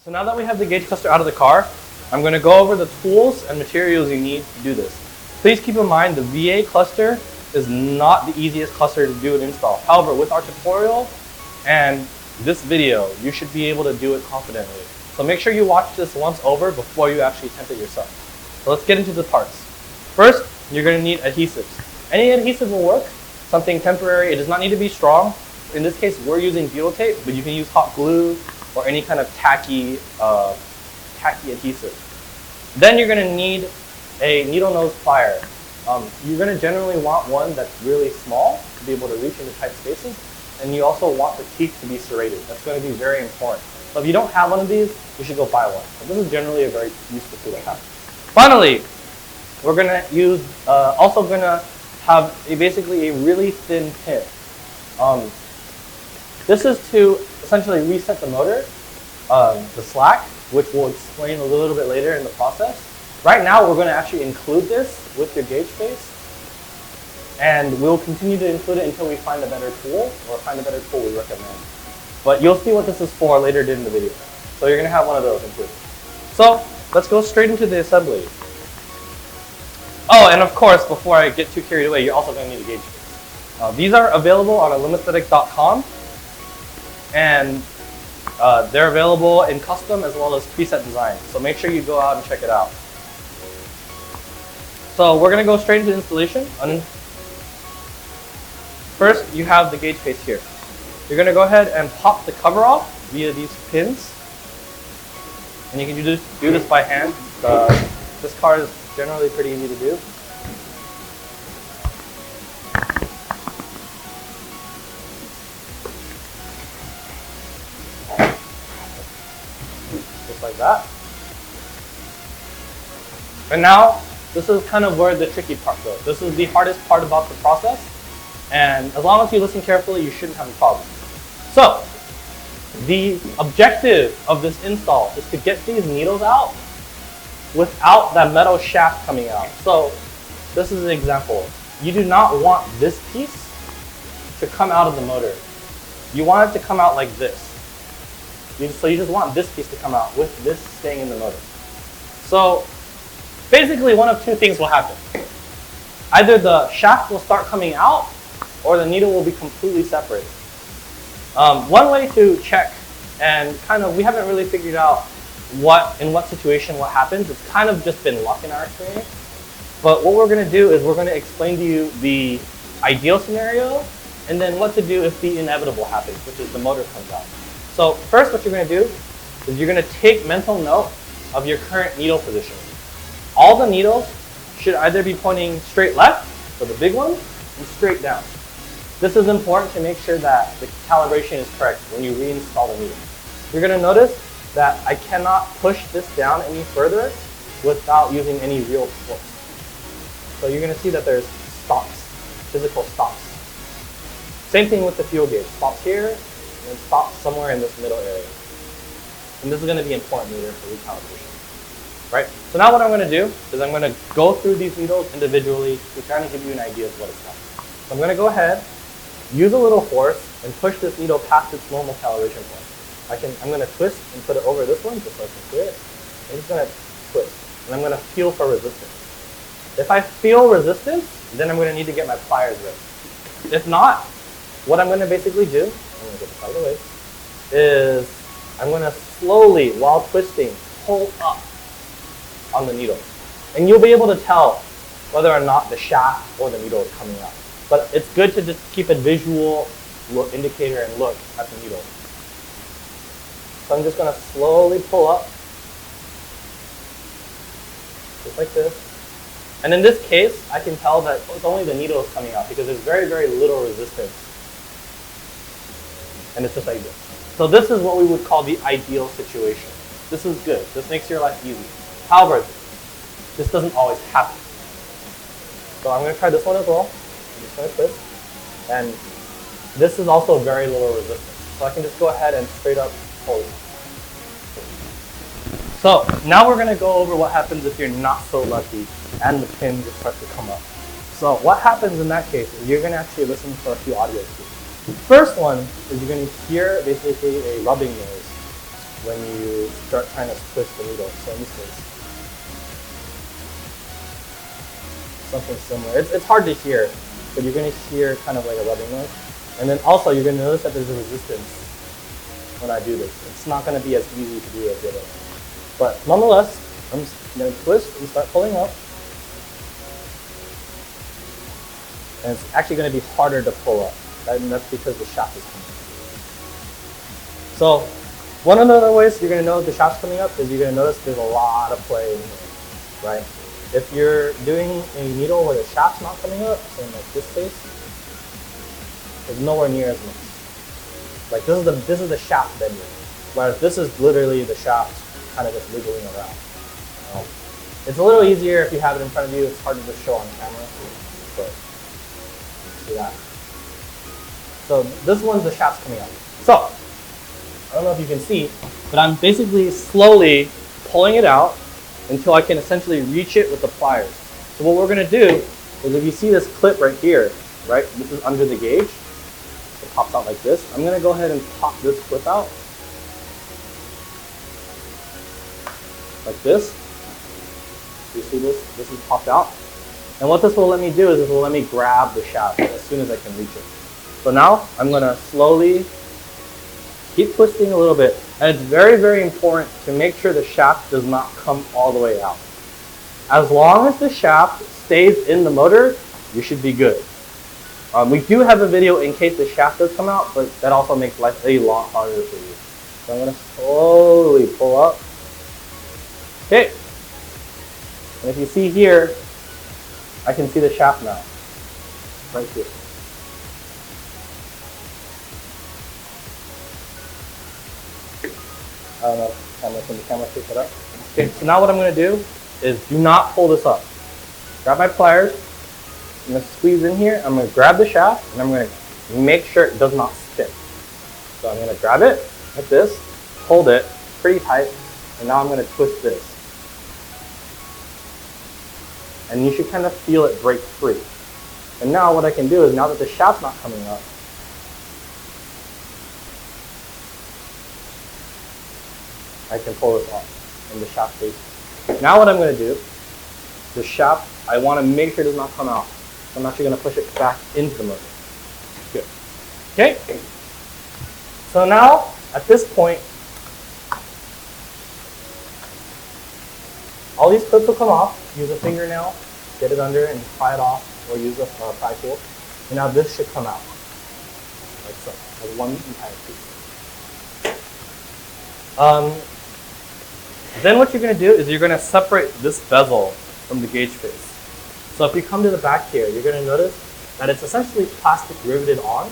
So now that we have the gauge cluster out of the car, I'm going to go over the tools and materials you need to do this. Please keep in mind the VA cluster is not the easiest cluster to do an install. However, with our tutorial and this video, you should be able to do it confidently. So make sure you watch this once over before you actually attempt it yourself. So let's get into the parts. First, you're going to need adhesives. Any adhesive will work, something temporary. It does not need to be strong. In this case, we're using butyl tape, but you can use hot glue or any kind of tacky adhesive. Then you're going to need a needle nose plier. You're going to generally want one that's really small to be able to reach into tight spaces, and you also want the teeth to be serrated. That's going to be very important. So if you don't have one of these, you should go buy one. But this is generally a very useful tool to have. Finally, we're going to use, also going to have basically a really thin pin. This is to essentially reset the motor, the slack, which we'll explain a little bit later in the process. Right now, we're going to actually include this with your gauge face, and we'll continue to include it until we find a better tool, or find a better tool we recommend. But you'll see what this is for later in the video. So you're going to have one of those included. So let's go straight into the assembly. Oh, and of course, before I get too carried away, you're also going to need a gauge face. These are available on illumaesthetic.com, and they're available in custom as well as preset design. So make sure you go out and check it out. So we're going to go straight into installation. First, you have the gauge face here. You're going to go ahead and pop the cover off via these pins. And you can do this by hand. This car is generally pretty easy to do. Just like that. And now, this is kind of where the tricky part goes. This is the hardest part about the process. And as long as you listen carefully, you shouldn't have a problem. So, the objective of this install is to get these needles out without that metal shaft coming out. So, this is an example. You do not want this piece to come out of the motor. You want it to come out like this. So you just want this piece to come out with this staying in the motor. So, basically one of two things will happen. Either the shaft will start coming out, or the needle will be completely separated. One way to check, and we haven't really figured out in what situation what happens. It's kind of just been luck in our experience. But what we're going to do is we're going to explain to you the ideal scenario, and then what to do if the inevitable happens, which is the motor comes out. So first, what you're going to do is you're going to take mental note of your current needle position. All the needles should either be pointing straight left, for the big ones, and straight down. This is important to make sure that the calibration is correct when you reinstall the needle. You're going to notice that I cannot push this down any further without using any real force. So you're going to see that there's stops, physical stops. Same thing with the fuel gauge. Stops here, and then stops somewhere in this middle area. And this is going to be important later for recalibration. Right? So now what I'm going to do is I'm going to go through these needles individually to kind of give you an idea of what it's like. So I'm going to go ahead, use a little force, and push this needle past its normal calibration point. I'm going to twist and put it over this one just so I can clear it. I'm just going to twist, and I'm going to feel for resistance. If I feel resistance, then I'm going to need to get my pliers ready. If not, what I'm going to basically do, I'm going to get this out of the way, is I'm going to slowly, while twisting, pull up on the needle. And you'll be able to tell whether or not the shaft or the needle is coming out. But it's good to just keep a visual indicator and look at the needle. So I'm just going to slowly pull up, just like this. And in this case, I can tell that it's only the needle is coming out because there's very, very little resistance. And it's just like this. So this is what we would call the ideal situation. This is good. This makes your life easy. However, this doesn't always happen. So I'm going to try this one as well. I'm just going to twist. And this is also very little resistance. So I can just go ahead and straight up pull it. So now we're going to go over what happens if you're not so lucky and the pin just starts to come up. So what happens in that case is you're going to actually listen for a few audio cues. The first one is you're going to hear basically a rubbing noise. when you start trying to twist the needle. So in this case, something similar. It's hard to hear, but you're going to hear kind of like a rubbing noise. And then also you're going to notice that there's a resistance when I do this. It's not going to be as easy to do as the other one. But nonetheless, I'm just going to twist and start pulling up. And it's actually going to be harder to pull up. And that's because the shaft is coming up. So one of the other ways you're going to know the shaft's coming up is you're going to notice there's a lot of play in here, right? If you're doing a needle where the shaft's not coming up, so in like this case, it's nowhere near as much. Like this is the shaft bending, whereas this is literally the shaft kind of just wiggling around. It's a little easier if you have it in front of you. It's hard to just show on camera, but see that. So this one's the shaft's coming up. So I don't know if you can see, but I'm basically slowly pulling it out until I can essentially reach it with the pliers. So what we're going to do is, if you see this clip right here, right, this is under the gauge. It pops out like this. I'm going to go ahead and pop this clip out like this. You see this? This is popped out. And what this will let me do is it will let me grab the shaft as soon as I can reach it. So now I'm going to slowly keep twisting a little bit. And it's very, very important to make sure the shaft does not come all the way out. As long as the shaft stays in the motor, you should be good. We do have a video in case the shaft does come out, but that also makes life a lot harder for you. So I'm going to slowly pull up. Okay. And if you see here, I can see the shaft now, right here. I don't know if the camera pick it up. Okay, so now what I'm going to do is do not pull this up. Grab my pliers. I'm going to squeeze in here. I'm going to grab the shaft, and I'm going to make sure it does not spin. So I'm going to grab it like this, hold it pretty tight, and now I'm going to twist this. And you should kind of feel it break free. And now what I can do is, now that the shaft's not coming up, I can pull this off, and the shaft stays. Now what I'm going to do, the shaft, I want to make sure it does not come out. So I'm actually going to push it back into the motor. Good. Okay. So now, at this point, all these clips will come off. Use a fingernail, get it under and pry it off, or use a pry tool. And now this should come out, like so, like one entire piece. Then what you're going to do is you're going to separate this bezel from the gauge face. So if you come to the back here, you're going to notice that it's essentially plastic riveted on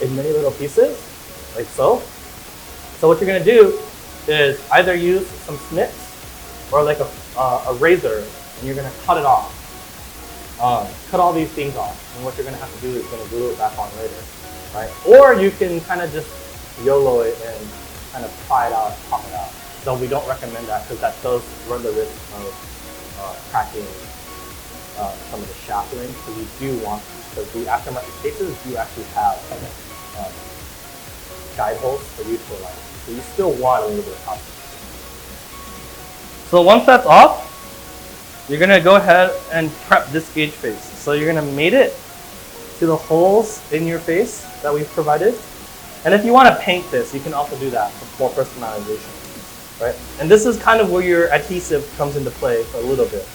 in many little pieces, like so. So what you're going to do is either use some snips or like a razor, and you're going to cut it off. Cut all these things off. And what you're going to have to do is going to glue it back on later, right? Or you can kind of just YOLO it and kind of pry it out and pop it out. So we don't recommend that because that does run the risk of cracking some of the shaft ring. Because you do want, because the aftermarket cases do actually have guide holes for useful life. So you still want a little bit of help. So once that's off, you're going to go ahead and prep this gauge face. So you're going to mate it to the holes in your face that we've provided. And if you want to paint this, you can also do that for more personalization. Right? And this is kind of where your adhesive comes into play for a little bit.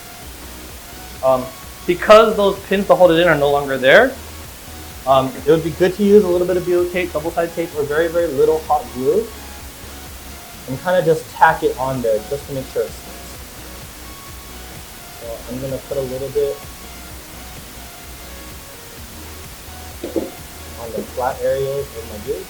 Because those pins to hold it in are no longer there, it would be good to use a little bit of butyl tape, double-sided tape, or very, very little hot glue, and kind of just tack it on there just to make sure it sticks. So I'm going to put a little bit on the flat areas of my gauge.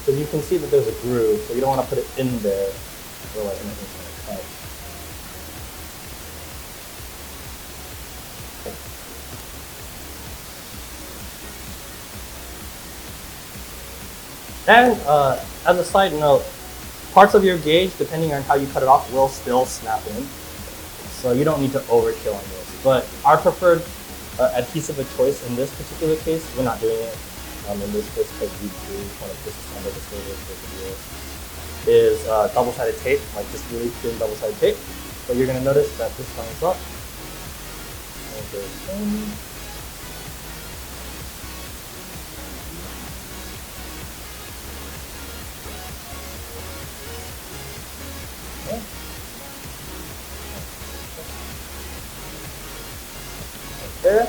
So you can see that there's a groove, so you don't want to put it in there, otherwise anything's going to cut. And as a side note, parts of your gauge, depending on how you cut it off, will still snap in. So you don't need to overkill on this. But our preferred adhesive of choice in this particular case. We're not doing it in this case because we do want to disassemble this later for the video. Is double-sided tape, like just really thin double-sided tape. But you're going to notice that this lines up. And goes in. Okay. Right there.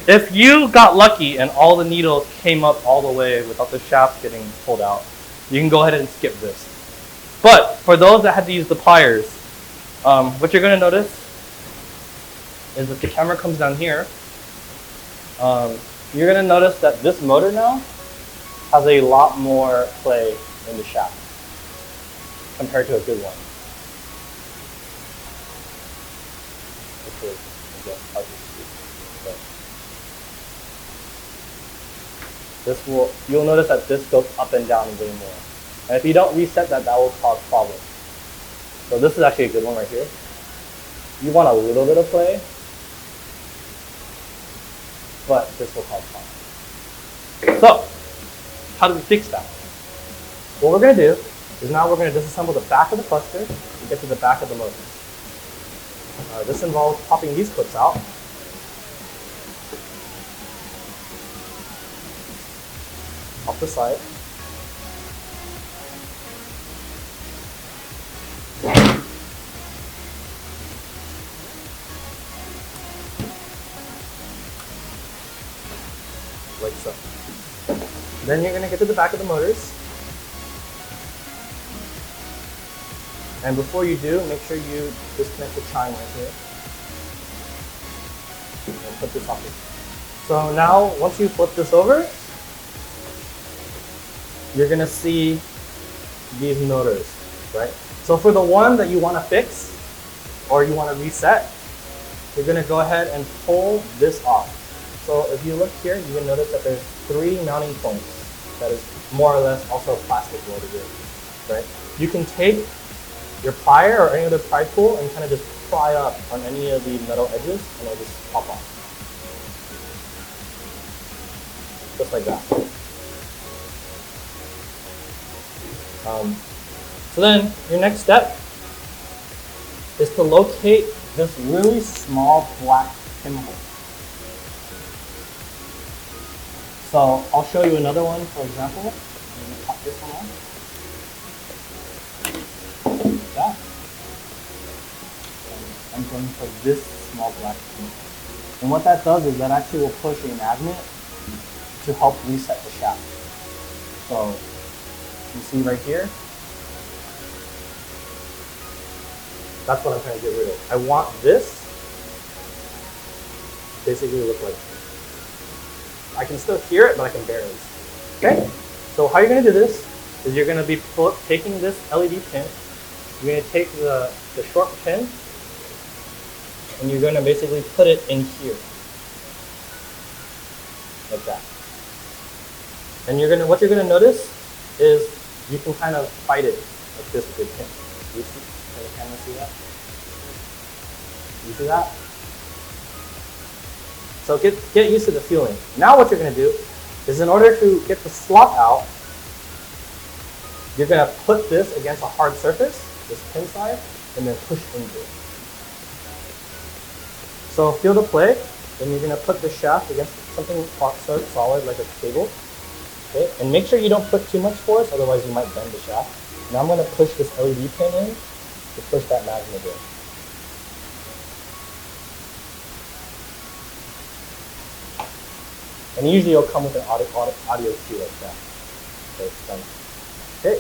If you got lucky and all the needles came up all the way without the shaft getting pulled out, you can go ahead and skip this. But for those that had to use the pliers, what you're going to notice is if the camera comes down here, you're going to notice that this motor now has a lot more play in the shaft compared to a good one. Which is, I guess, hard to see. This will, you'll notice that this goes up and down way more. And if you don't reset that, that will cause problems. So this is actually a good one right here. You want a little bit of play, but this will cause problems. So, how do we fix that? What we're going to do is now we're going to disassemble the back of the cluster to get to the back of the motor. This involves popping these clips out. Off the side. Like so. Then you're going to get to the back of the motors. And before you do, make sure you disconnect the chime right here. And put this off. So now, once you flip this over, you're going to see these motors, right? So for the one that you want to fix or you want to reset, you're going to go ahead and pull this off. So if you look here, you will notice that there's 3 mounting points that is more or less also plastic welded in, right? You can take your plier or any other pry tool and kind of just pry up on any of the metal edges and it'll just pop off. Just like that. So then your next step is to locate this really small black pinhole. So I'll show you another one, for example. I'm going to pop this one on. Like that. And I'm going for this small black pinhole. And what that does is that actually will push a magnet to help reset the shaft. So you see right here? That's what I'm trying to get rid of. I want this basically look like this. I can still hear it, but I can barely see. Okay? So how you're going to do this is you're going to be taking this LED pin, you're going to take the short pin, and you're going to basically put it in here. Like that. And what you're going to notice is you can kind of fight it like this with your pin. You see? Can the camera see that? You see that? So get used to the feeling. Now what you're going to do is in order to get the slot out, you're going to put this against a hard surface, this pin side, and then push into it. So feel the play, then you're going to put the shaft against something solid like a cable. Okay? And make sure you don't put too much force, otherwise you might bend the shaft. Now I'm going to push this LED pin in to push that magnet in. And usually it'll come with an audio cue like that. So it's done. Okay.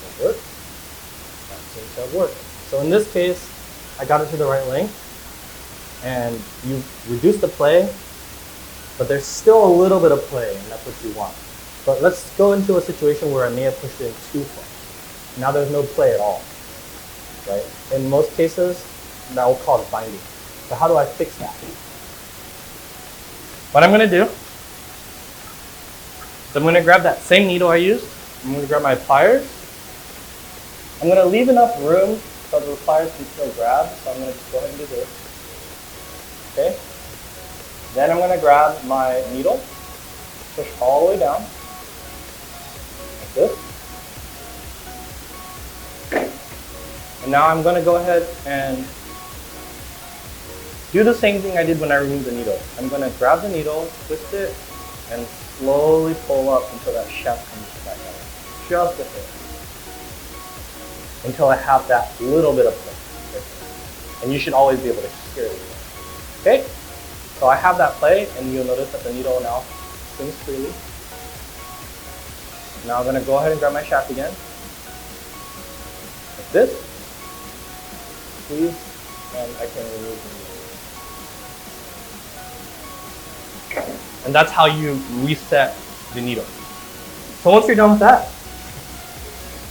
That worked. That seems to have worked. So in this case, I got it to the right length, and you reduce the play, but there's still a little bit of play, and that's what you want. But let's go into a situation where I may have pushed it in too far. Now there's no play at all, right? In most cases, that will cause binding. So how do I fix that? what I'm going to do is I'm going to grab that same needle I used. I'm going to grab my pliers. I'm going to leave enough room so the pliers can still grab. So I'm going to just go ahead and do this. Okay. Then I'm going to grab my needle, push all the way down, like this. And now I'm going to go ahead and do the same thing I did when I removed the needle. I'm going to grab the needle, twist it, and slowly pull up until that shaft comes back out. Just a bit. Until I have that little bit of play. And you should always be able to hear it. Okay? So I have that play, and you'll notice that the needle now swings freely. Now I'm going to go ahead and grab my shaft again. Like this. Squeeze, and I can remove the needle. And that's how you reset the needle. So once you're done with that,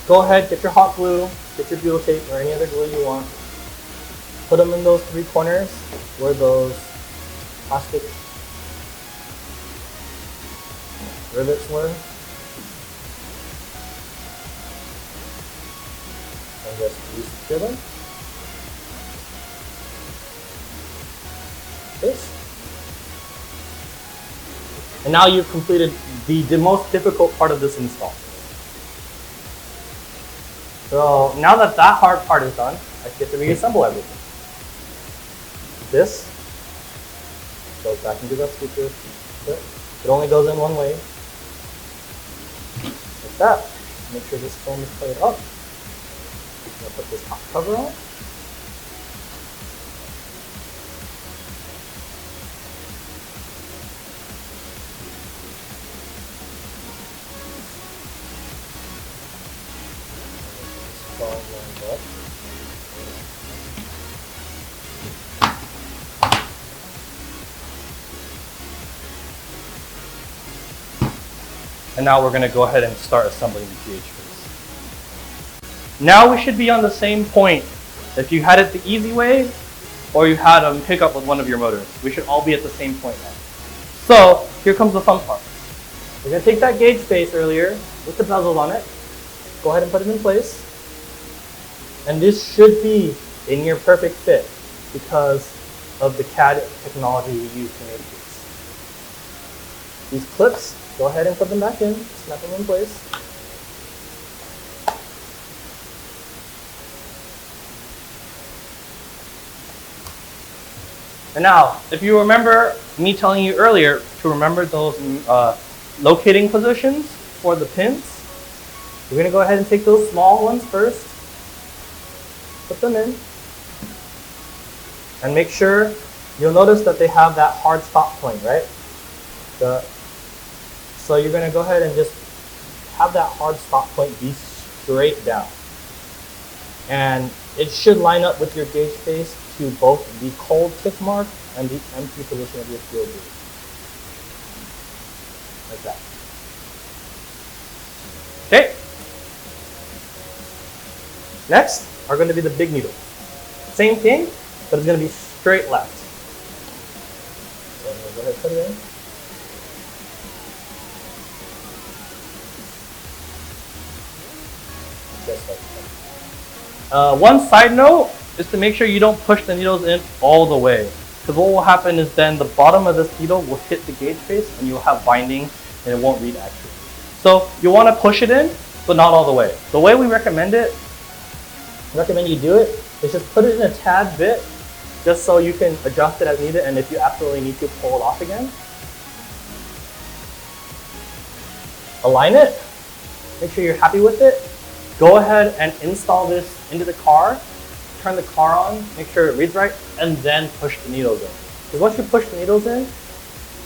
go ahead, get your hot glue, get your butyl tape or any other glue you want. Put them in those 3 corners where those plastic rivets were. And just re-secure them. This. And now you've completed the most difficult part of this install. So now that that hard part is done, I get to reassemble everything. This goes back into that speaker. It only goes in one way. Like that. Make sure this foam is played up. I'm going to put this top cover on. And now we're going to go ahead and start assembling the gauge face. Now we should be on the same point. If you had it the easy way, or you had a hiccup with one of your motors, we should all be at the same point now. So here comes the fun part. We're going to take that gauge face earlier with the bezels on it. Go ahead and put it in place. And this should be a near perfect fit because of the CAD technology we use to make these. These clips, go ahead and put them back in, snap them in place. And now, if you remember me telling you earlier to remember those locating positions for the pins, we're going to go ahead and take those small ones first, put them in, and make sure, you'll notice that they have that hard stop point, right? So you're going to go ahead and just have that hard stop point be straight down. And it should line up with your gauge face to both the cold tick mark and the empty position of your fuel gauge. Like that. Okay. Next are going to be the big needles. Same thing, but it's going to be straight left. So I'm going to go ahead and put it in. Just like that. One side note is to make sure you don't push the needles in all the way. Because what will happen is then the bottom of this needle will hit the gauge face and you'll have binding and it won't read accurately. So you want to push it in, but not all the way. The way we recommend you do it is just put it in a tad bit, just so you can adjust it as needed, and if you absolutely need to, pull it off again. Align it, make sure you're happy with it. Go ahead and install this into the car, turn the car on, make sure it reads right, and then push the needles in. Because once you push the needles in,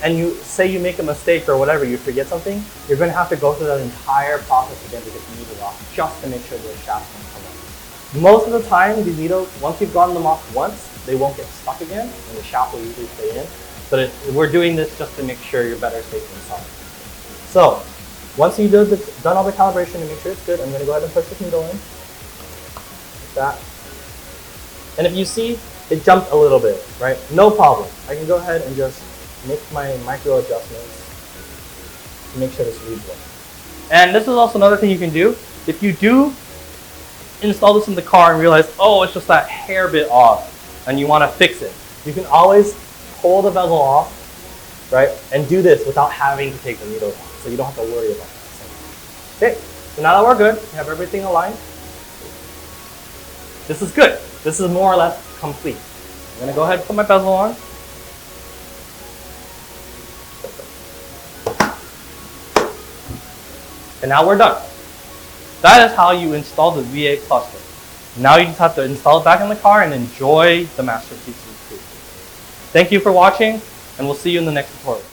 and you say you make a mistake or whatever, you forget something, you're going to have to go through that entire process again to get the needles off, just to make sure the shaft can come up. Most of the time, these needles, once you've gotten them off once, they won't get stuck again, and the shaft will usually stay in. But we're doing this just to make sure you're better safe than sorry. So, once you've done all the calibration and make sure it's good, I'm going to go ahead and push this needle in, like that. And if you see, it jumped a little bit, right? No problem. I can go ahead and just make my micro adjustments to make sure this reads well. And this is also another thing you can do. If you do install this in the car and realize, oh, it's just that hair bit off, and you want to fix it, you can always pull the bezel off, right, and do this without having to take the needle off, so you don't have to worry about that. Okay, so now that we're good, we have everything aligned. This is good. This is more or less complete. I'm going to go ahead and put my bezel on. And now we're done. That is how you install the V8 cluster. Now you just have to install it back in the car and enjoy the masterpiece. Thank you for watching, and we'll see you in the next tutorial.